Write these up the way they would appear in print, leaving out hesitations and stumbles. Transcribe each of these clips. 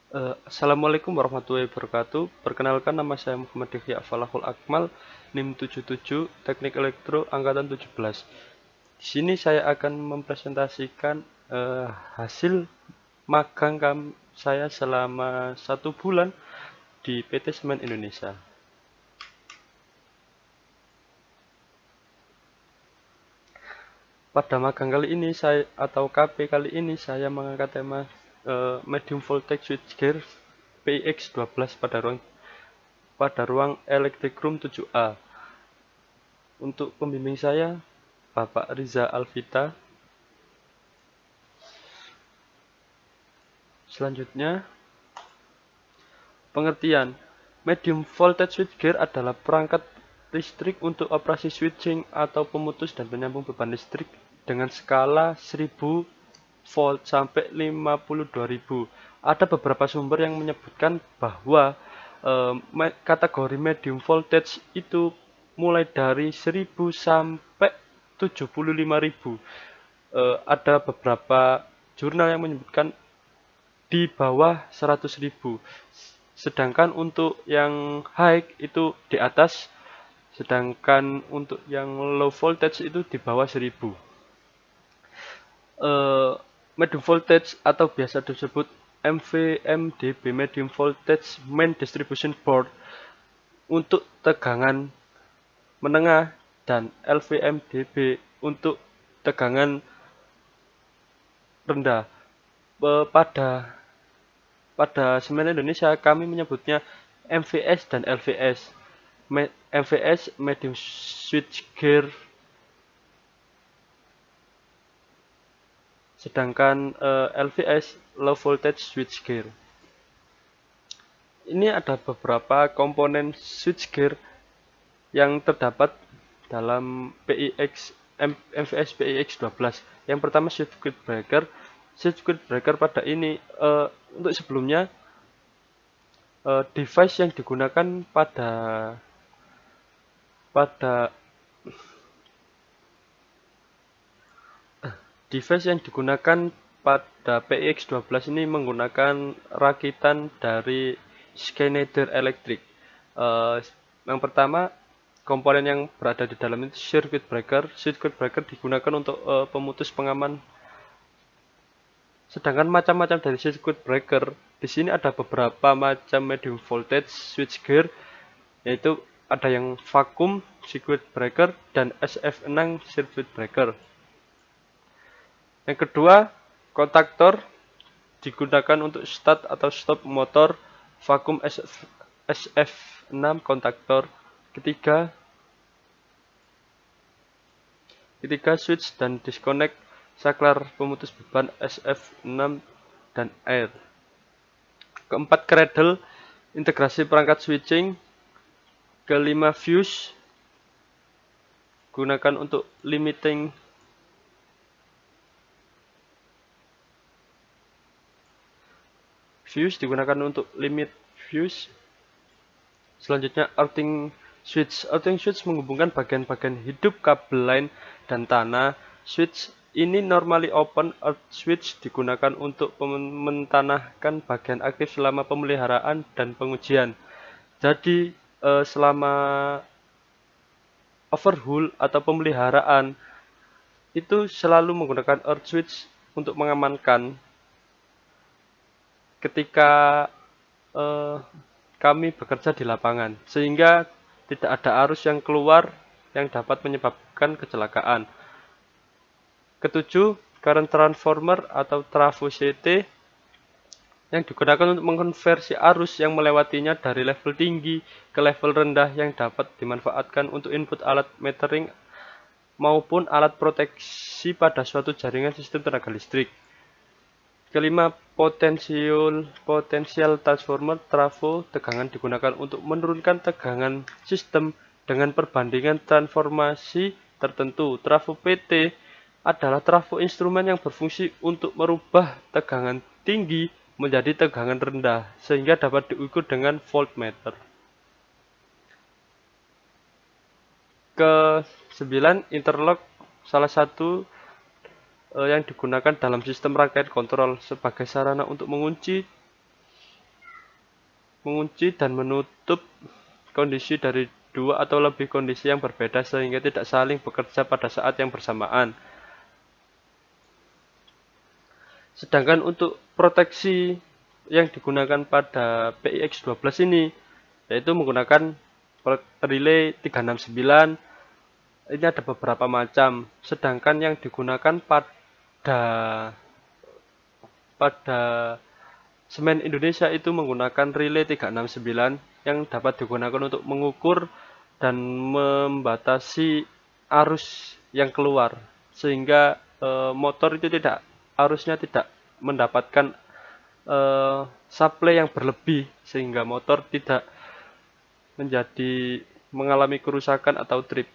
Assalamualaikum warahmatullahi wabarakatuh. Perkenalkan, nama saya Muhammad Devya Falahul Akmal, NIM 77, Teknik Elektro Angkatan 17. Di sini saya akan mempresentasikan hasil magang saya selama 1 bulan di PT Semen Indonesia. Pada magang kali ini atau KP kali ini saya mengangkat tema medium voltage switchgear PX12 pada ruang Electric Room 7A. Untuk pembimbing saya, Bapak Riza Alvita. Selanjutnya, pengertian. Medium voltage switchgear adalah perangkat listrik untuk operasi switching atau pemutus dan penyambung beban listrik dengan skala 1000 volt sampai 52.000. Ada beberapa sumber yang menyebutkan bahwa kategori medium voltage itu mulai dari 1000 sampai 75.000. Ada beberapa jurnal yang menyebutkan di bawah 100.000. Sedangkan untuk yang high itu di atas, sedangkan untuk yang low voltage itu di bawah 1000. Medium voltage atau biasa disebut MVMDB, Medium Voltage Main Distribution Board, untuk tegangan menengah, dan LVMDB untuk tegangan rendah. Pada Semen Indonesia kami menyebutnya MVS dan LVS. MVS Medium Switchgear, sedangkan LVS Low Voltage Switchgear. Ini ada beberapa komponen switchgear yang terdapat dalam MVS PIX12. Yang pertama, circuit breaker. Circuit breaker pada ini untuk sebelumnya device yang digunakan pada PIX12 ini menggunakan rakitan dari Schneider Electric. Yang pertama, komponen yang berada di dalam itu circuit breaker. Circuit breaker digunakan untuk pemutus pengaman. Sedangkan macam-macam dari circuit breaker, di sini ada beberapa macam medium voltage switchgear, yaitu ada yang vacuum circuit breaker dan SF6 circuit breaker. Yang kedua, kontaktor digunakan untuk start atau stop motor vacuum SF6 kontaktor. Ketiga, switch dan disconnect saklar pemutus beban SF6 dan air. Keempat, cradle integrasi perangkat switching. Kelima, fuse gunakan untuk limiting. Fuse digunakan untuk limit fuse. Selanjutnya, earthing switch. Earthing switch menghubungkan bagian-bagian hidup kabel line dan tanah. Switch ini normally open. Earth switch digunakan untuk mentanahkan bagian aktif selama pemeliharaan dan pengujian. Jadi selama overhaul atau pemeliharaan itu selalu menggunakan earth switch untuk mengamankan ketika kami bekerja di lapangan, sehingga tidak ada arus yang keluar yang dapat menyebabkan kecelakaan. Ketujuh, current transformer atau trafo CT yang digunakan untuk mengkonversi arus yang melewatinya dari level tinggi ke level rendah yang dapat dimanfaatkan untuk input alat metering maupun alat proteksi pada suatu jaringan sistem tenaga listrik. Kelima, potensial transformer trafo tegangan digunakan untuk menurunkan tegangan sistem dengan perbandingan transformasi tertentu. Trafo PT adalah trafo instrumen yang berfungsi untuk merubah tegangan tinggi menjadi tegangan rendah sehingga dapat diukur dengan voltmeter. Ke-9, interlock salah satu yang digunakan dalam sistem rangkaian kontrol sebagai sarana untuk mengunci mengunci dan menutup kondisi dari dua atau lebih kondisi yang berbeda sehingga tidak saling bekerja pada saat yang bersamaan. Sedangkan untuk proteksi yang digunakan pada PIX12 ini yaitu menggunakan relay 369. Ini ada beberapa macam, sedangkan yang digunakan pada semen Indonesia itu menggunakan relay 369 yang dapat digunakan untuk mengukur dan membatasi arus yang keluar sehingga motor itu arusnya tidak mendapatkan supply yang berlebih sehingga motor tidak mengalami kerusakan atau trip.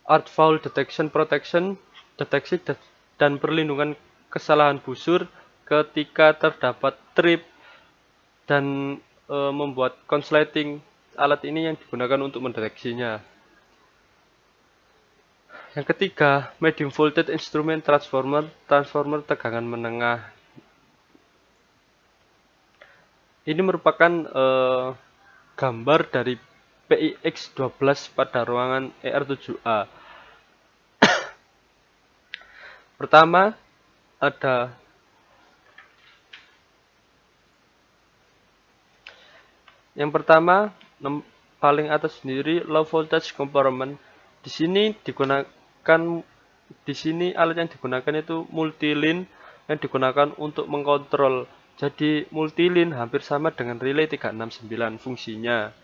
Art Foul Detection Protection, deteksi dan perlindungan kesalahan busur ketika terdapat trip dan membuat konsleting. Alat ini yang digunakan untuk mendeteksinya. Yang ketiga, medium voltage instrument transformer, transformer tegangan menengah. Ini merupakan gambar dari PIX12 pada ruangan ER7A. Pertama, ada yang pertama paling atas sendiri low voltage compartment. Di sini alat yang digunakan itu multilin yang digunakan untuk mengkontrol. Jadi multilin hampir sama dengan relay 369 fungsinya.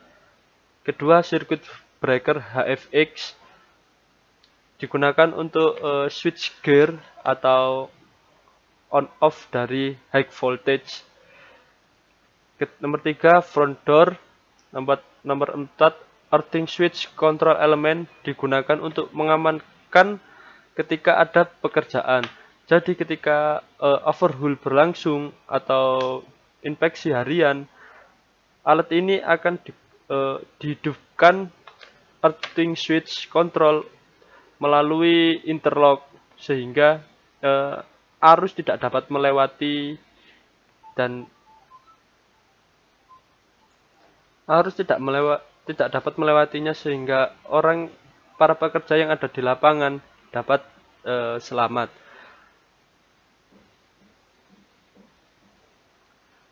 Kedua, circuit breaker HFX digunakan untuk switch gear atau on off dari high voltage. Nomor 3, front door. Nomor 4, earthing switch control element digunakan untuk mengamankan ketika ada pekerjaan. Jadi ketika overhaul berlangsung atau inspeksi harian, alat ini akan dihidupkan earthing switch control melalui interlock sehingga arus tidak dapat melewati dan tidak dapat melewatinya sehingga para pekerja yang ada di lapangan dapat selamat.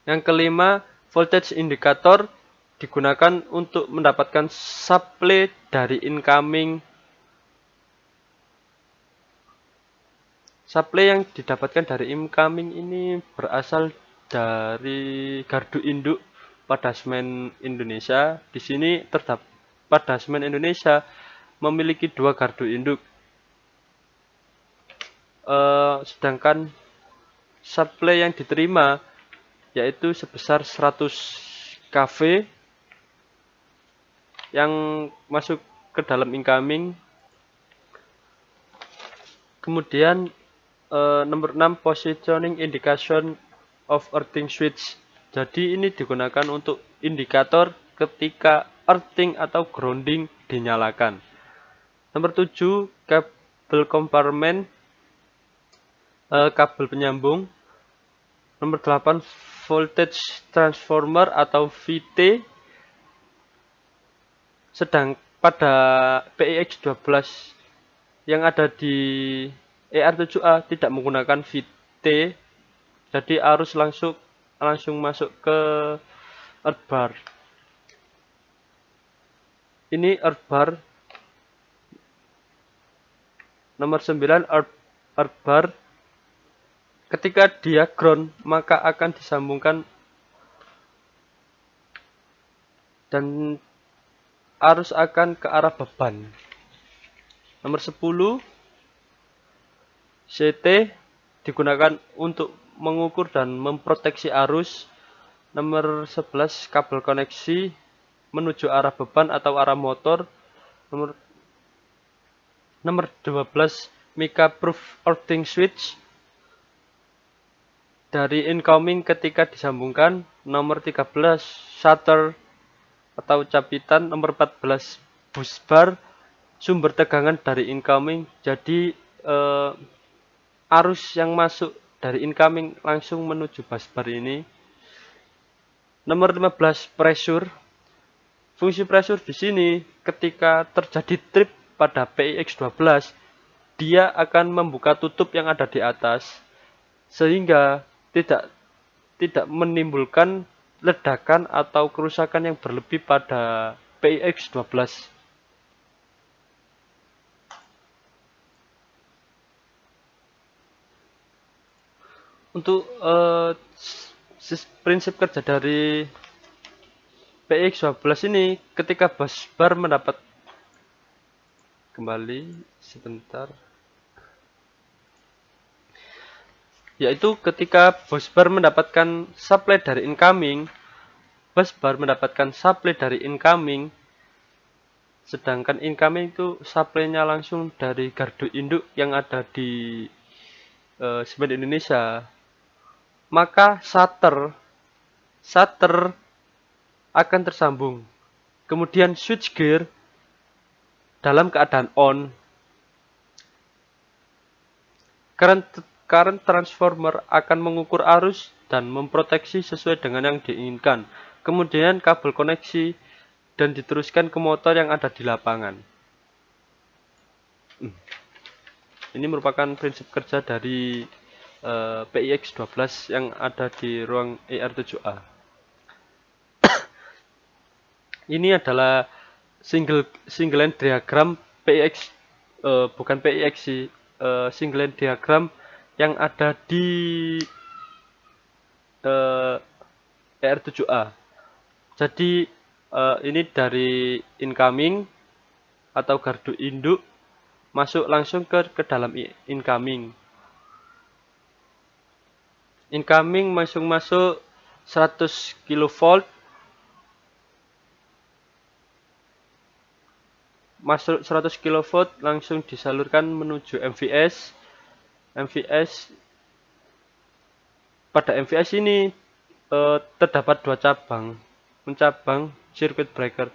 Yang kelima, voltage indicator digunakan untuk mendapatkan supply dari incoming. Supply yang didapatkan dari incoming ini berasal dari gardu induk pada semen Indonesia. Di sini pada semen Indonesia memiliki 2 gardu induk. Sedangkan supply yang diterima yaitu sebesar 100 kV yang masuk ke dalam incoming. Kemudian nomor 6, positioning indication of earthing switch. Jadi ini digunakan untuk indikator ketika earthing atau grounding dinyalakan. Nomor 7, kabel compartment, kabel penyambung. Nomor 8, voltage transformer atau VT. Sedang pada PIX12 yang ada di ER7A tidak menggunakan VT, jadi arus langsung masuk ke earth bar. Ini earth bar. Nomor 9, earth bar. Ketika dia ground, maka akan disambungkan dan arus akan ke arah beban. Nomor 10, CT digunakan untuk mengukur dan memproteksi arus. Nomor 11, kabel koneksi menuju arah beban atau arah motor. Nomor 12, mica proof earthing switch dari incoming ketika disambungkan. Nomor 13, shutter atau capitan. Nomor 14, bus bar, sumber tegangan dari incoming. Jadi arus yang masuk dari incoming langsung menuju bus bar ini. Nomor 15, pressure. Fungsi pressure di sini ketika terjadi trip pada PIX12, dia akan membuka tutup yang ada di atas sehingga tidak menimbulkan ledakan atau kerusakan yang berlebih pada PIX12. Untuk prinsip kerja dari PIX12 ini, ketika bus bar mendapat kembali sebentar, yaitu ketika bus bar mendapatkan supply dari incoming, bus bar mendapatkan supply dari incoming, sedangkan incoming itu supply-nya langsung dari gardu induk yang ada di Semen Indonesia, maka shutter akan tersambung. Kemudian switchgear dalam keadaan on. Current transformer akan mengukur arus dan memproteksi sesuai dengan yang diinginkan. Kemudian kabel koneksi dan diteruskan ke motor yang ada di lapangan. Ini merupakan prinsip kerja dari PIX12 yang ada di ruang ER7A. Ini adalah single line diagram PIX, bukan PIX sih, single line diagram yang ada di ER7A. Jadi ini dari incoming atau gardu induk masuk langsung ke dalam incoming. Incoming masuk 100 kV, masuk 100 kV langsung disalurkan menuju MVS. Pada MVS ini terdapat dua cabang circuit breaker.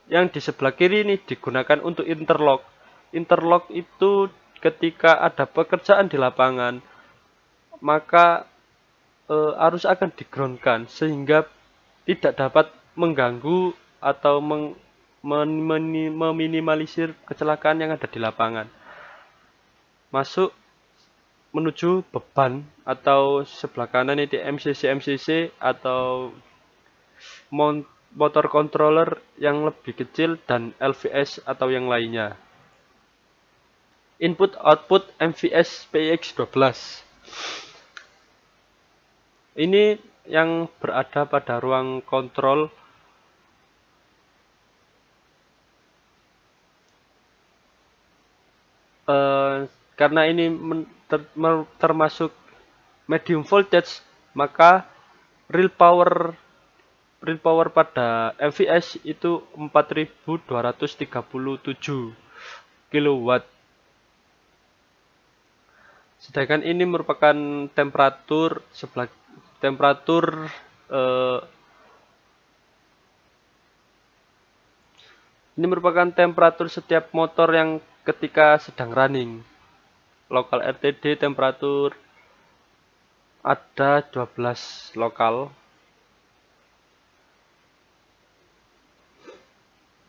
Yang di sebelah kiri ini digunakan untuk interlock. Interlock itu ketika ada pekerjaan di lapangan, maka arus akan digroundkan sehingga tidak dapat mengganggu atau meminimalisir kecelakaan yang ada di lapangan. Masuk menuju beban atau sebelah kanan ini MCC atau motor controller yang lebih kecil dan LVS atau yang lainnya. Input output MVS PIX12. Ini yang berada pada ruang kontrol karena ini termasuk medium voltage, maka real power pada MVS itu 4237 kW. Sedangkan ini merupakan temperatur setiap motor yang ketika sedang running. Lokal RTD temperatur ada 12 lokal.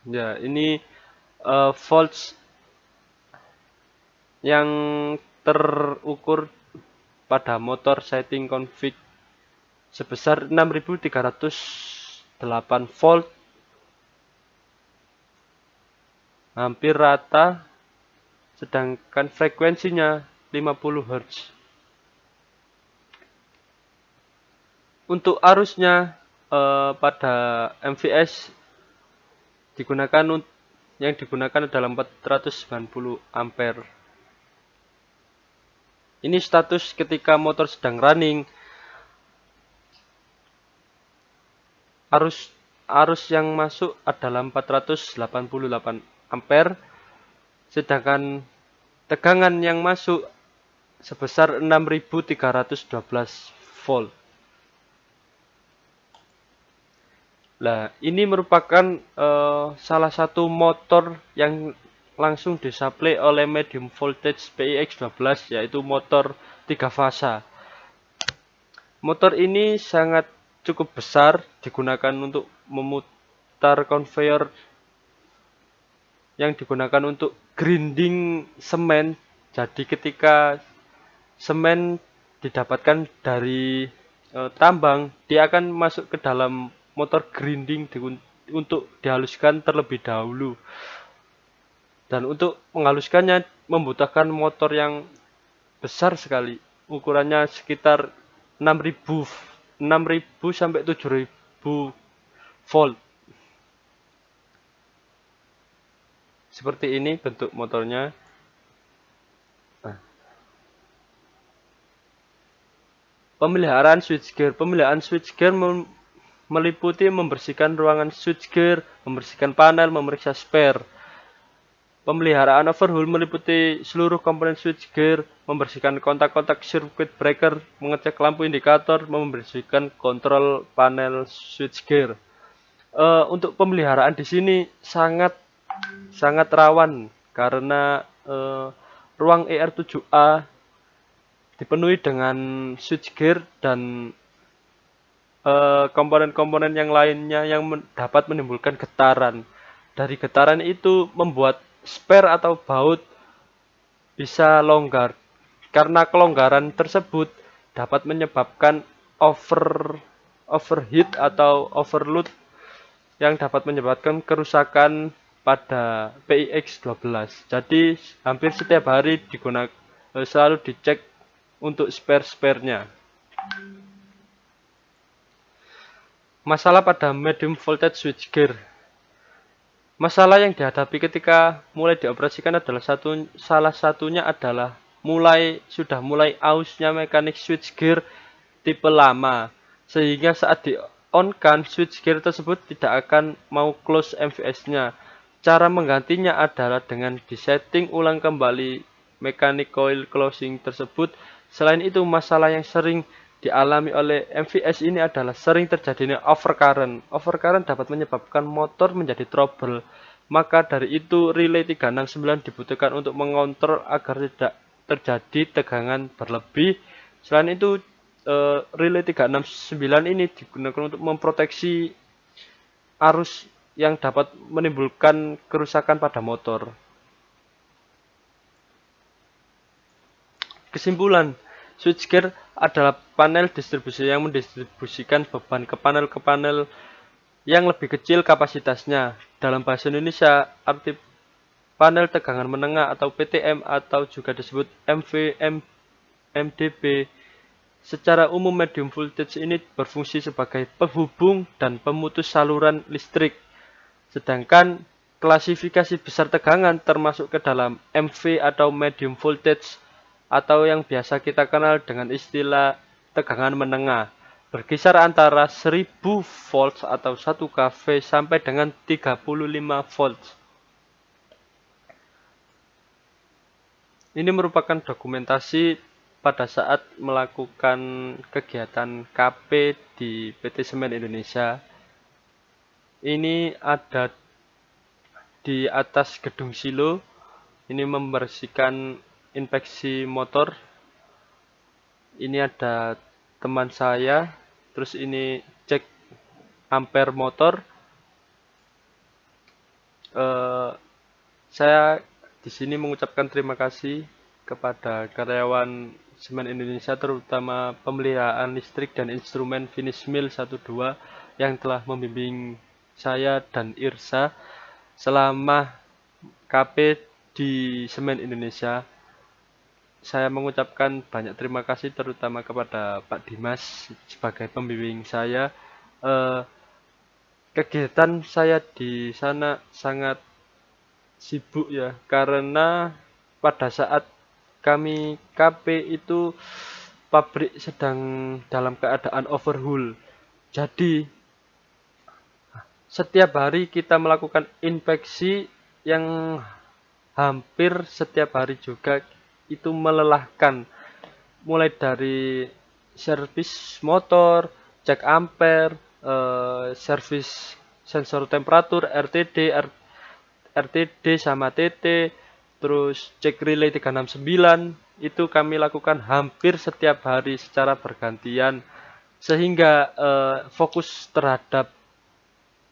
Ya, ini volts yang terukur pada motor setting config sebesar 6308 volt, hampir rata, sedangkan frekuensinya 50 Hz. Untuk arusnya pada MVS yang digunakan adalah 490 ampere. Ini status ketika motor sedang running. Arus yang masuk adalah 488 ampere, sedangkan tegangan yang masuk sebesar 6312 volt. Nah, ini merupakan salah satu motor yang langsung disuplai oleh medium voltage PIX12, yaitu motor 3 fasa. Motor ini sangat cukup besar, digunakan untuk memutar conveyor yang digunakan untuk grinding semen. Jadi ketika semen didapatkan dari tambang, dia akan masuk ke dalam motor grinding untuk dihaluskan terlebih dahulu. Dan untuk menghaluskannya membutuhkan motor yang besar sekali. Ukurannya sekitar 6.000 sampai 7.000 volt. Seperti ini bentuk motornya. Nah, pemeliharaan switchgear. Pemeliharaan switchgear meliputi membersihkan ruangan switchgear, membersihkan panel, memeriksa spare. Pemeliharaan overhaul meliputi seluruh komponen switchgear, membersihkan kontak-kontak circuit breaker, mengecek lampu indikator, membersihkan kontrol panel switchgear. Untuk pemeliharaan di sini sangat rawan karena ruang ER7A dipenuhi dengan switchgear dan komponen-komponen yang lainnya yang dapat menimbulkan getaran. Dari getaran itu membuat spare atau baut bisa longgar. Karena kelonggaran tersebut dapat menyebabkan overheat atau overload yang dapat menyebabkan kerusakan pada PIX12. Jadi hampir setiap hari selalu dicek untuk spare-sparenya. Masalah pada medium voltage switchgear. Masalah yang dihadapi ketika mulai dioperasikan adalah salah satunya adalah sudah mulai ausnya mekanik switchgear tipe lama, sehingga saat di-on-kan switchgear tersebut tidak akan mau close MVS-nya. Cara menggantinya adalah dengan disetting ulang kembali mechanic coil closing tersebut. Selain itu, masalah yang sering dialami oleh MVS ini adalah sering terjadinya overcurrent. Overcurrent dapat menyebabkan motor menjadi trouble. Maka dari itu, relay 369 dibutuhkan untuk mengontrol agar tidak terjadi tegangan berlebih. Selain itu, relay 369 ini digunakan untuk memproteksi arus yang dapat menimbulkan kerusakan pada motor. Kesimpulan, switchgear adalah panel distribusi yang mendistribusikan beban ke panel yang lebih kecil kapasitasnya. Dalam bahasa Indonesia, arti panel tegangan menengah atau PTM atau juga disebut MDB. Secara umum medium voltage ini berfungsi sebagai penghubung dan pemutus saluran listrik. Sedangkan klasifikasi besar tegangan termasuk ke dalam MV atau medium voltage atau yang biasa kita kenal dengan istilah tegangan menengah, berkisar antara 1000 volts atau 1 kV sampai dengan 35 volts. Ini merupakan dokumentasi pada saat melakukan kegiatan KP di PT Semen Indonesia. Ini ada di atas gedung silo. Ini membersihkan inspeksi motor. Ini ada teman saya, terus ini cek ampere motor. Saya di sini mengucapkan terima kasih kepada karyawan Semen Indonesia, terutama pemeliharaan listrik dan instrumen finish mill 12 yang telah membimbing saya dan Irsa selama KP di Semen Indonesia. Saya mengucapkan banyak terima kasih terutama kepada Pak Dimas sebagai pembimbing saya. Kegiatan saya di sana sangat sibuk ya, karena pada saat kami KP itu pabrik sedang dalam keadaan overhaul. Jadi setiap hari kita melakukan inspeksi yang hampir setiap hari juga, itu melelahkan, mulai dari servis motor, cek ampere, servis sensor temperatur, RTD sama TT, terus cek relay 369, itu kami lakukan hampir setiap hari secara bergantian. sehingga fokus terhadap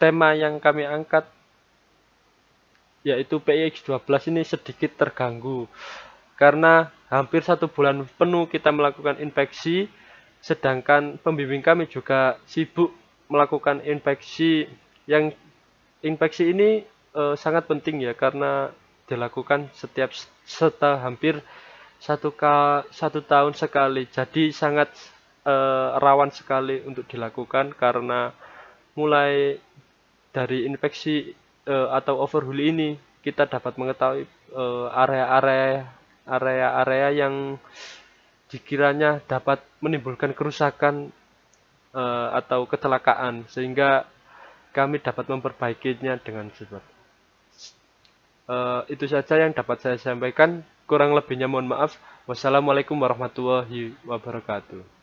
tema yang kami angkat yaitu PIX12 ini sedikit terganggu karena hampir 1 bulan penuh kita melakukan inspeksi, sedangkan pembimbing kami juga sibuk melakukan inspeksi. Yang inspeksi ini sangat penting ya karena dilakukan setiap hampir 1 tahun sekali, jadi sangat rawan sekali untuk dilakukan karena mulai dari inspeksi atau overhaul ini kita dapat mengetahui area-area yang dikiranya dapat menimbulkan kerusakan atau kecelakaan, sehingga kami dapat memperbaikinya dengan cepat. Itu saja yang dapat saya sampaikan, kurang lebihnya mohon maaf. Wassalamualaikum warahmatullahi wabarakatuh.